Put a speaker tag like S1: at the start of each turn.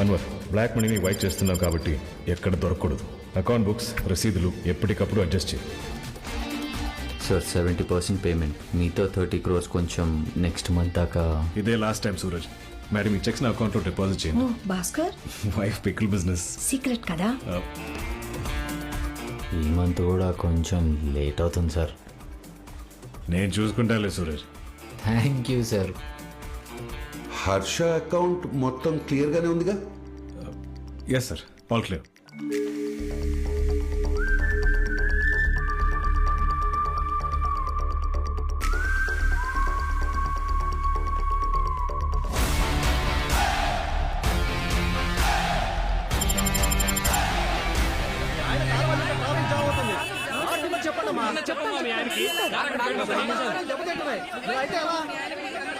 S1: Anwar, black మనీని white చేస్తున్నావు కాబట్టి ఎక్కడ దొరకకూడదు. అకౌంట్ బుక్స్, రసీదులు ఎప్పటికప్పుడు అడ్జస్ట్ చేయి.
S2: సార్ 70% పేమెంట్, మీతో 30 crores కొంచెం నెక్స్ట్ మంత్ దాకా.
S1: ఇదే లాస్ట్ టైం సూరజ్. మేడం, ఈ చెక్స్ నా అకౌంట్లో డిపాజిట్ చేయండి.
S3: Bhaskar
S1: wife pickle business
S3: secret కదా.
S2: ఈ మంత్ కూడా కొంచెం లేట్ అవుతుంది సార్.
S1: నేను చూసుకుంటాలే Suraj.
S2: Thank you sir.
S4: Harsha account మొత్తం క్లియర్గానే ఉందిగా?
S1: Yes sir, all clear.